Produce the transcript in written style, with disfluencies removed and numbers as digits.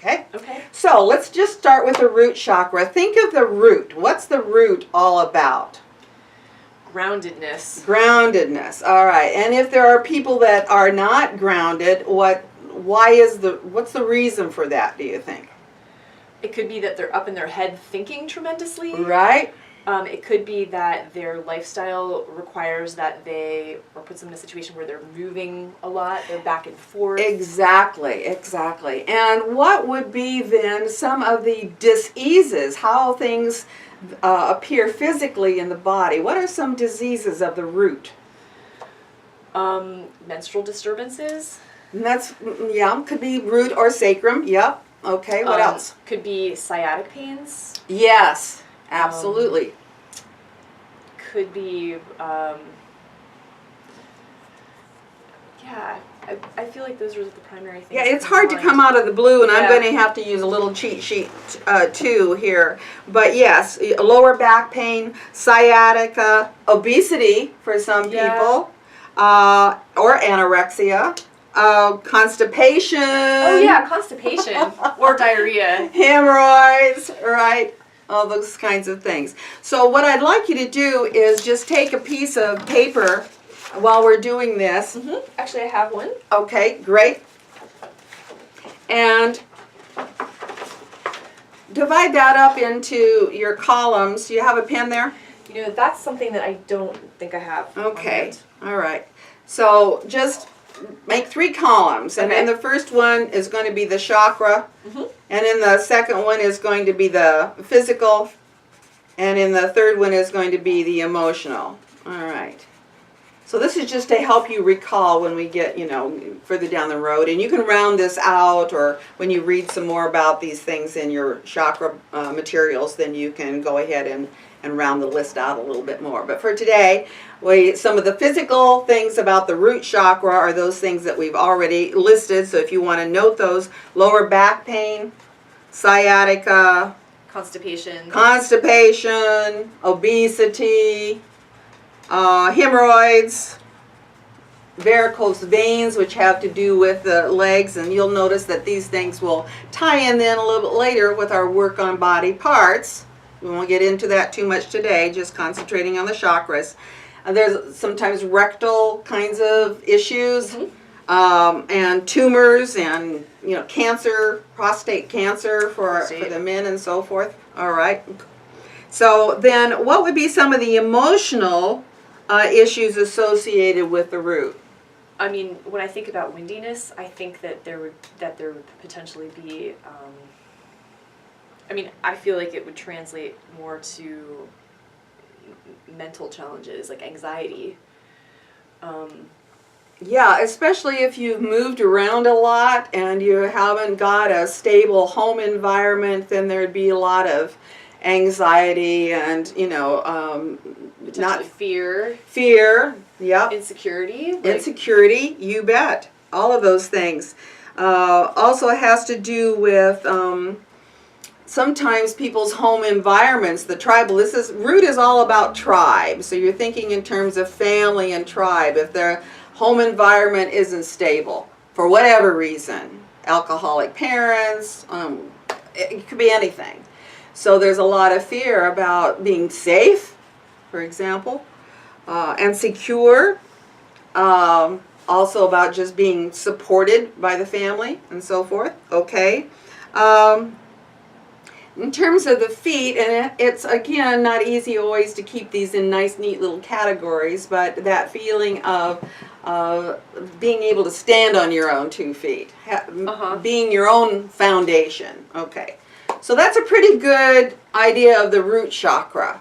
Okay? Okay. So let's just start with the root chakra. Think of the root. What's the root all about? Groundedness. Groundedness. All right. And if there are people that are not grounded, what's the reason for that, do you think? It could be that they're up in their head thinking tremendously. Right? It could be that their lifestyle requires that or puts them in a situation where they're moving a lot, they're back and forth. Exactly, exactly. And what would be then some of the diseases, how things appear physically in the body? What are some diseases of the root? Menstrual disturbances. And that's, yeah, could be root or sacrum. Yep. Okay, what else? Could be sciatic pains. Yes, absolutely. Could be, yeah, I feel like those are the primary things. Yeah, it's hard to come out of the blue, and I'm Yeah. going to have to use a little cheat sheet too here. But yes, lower back pain, sciatica, obesity for some people, or anorexia, constipation. Oh yeah, constipation or diarrhea. Hemorrhoids, right? All those kinds of things. So what I'd like you to do is just take a piece of paper while we're doing this. Actually, I have one. Okay, great. And divide that up into your columns. Do you have a pen there? You know, that's something that I don't think I have. Okay, all right. So just make 3 columns, and then the first one is going to be the chakra, and then the second one is going to be the physical, and then the third one is going to be the emotional. All right. So this is just to help you recall when we get, further down the road. And you can round this out, or when you read some more about these things in your chakra materials, then you can go ahead and round the list out a little bit more. But for today, some of the physical things about the root chakra are those things that we've already listed. So if you want to note those: lower back pain, sciatica, Constipation, obesity, hemorrhoids, varicose veins, which have to do with the legs, and you'll notice that these things will tie in then a little bit later with our work on body parts. We won't get into that too much today, just concentrating on the chakras. There's sometimes rectal kinds of issues, and tumors, and cancer, prostate cancer for the men and so forth. All right. So then what would be some of the emotional issues associated with the root? I mean, when I think about windiness, I think that there would potentially be. I mean, I feel like it would translate more to mental challenges, like anxiety. Yeah, especially if you've moved around a lot and you haven't got a stable home environment, then there'd be a lot of anxiety and, Potentially fear. Fear, yep. Insecurity. Insecurity, you bet. All of those things. Also has to do with sometimes people's home environments, the tribal. Root is all about tribe. So you're thinking in terms of family and tribe. If their home environment isn't stable, for whatever reason, alcoholic parents, it could be anything. So there's a lot of fear about being safe, for example, and secure. Also about just being supported by the family and so forth. Okay. In terms of the feet, and it's again not easy always to keep these in nice, neat little categories, but that feeling of being able to stand on your own 2 feet, being your own foundation. Okay. So that's a pretty good idea of the root chakra.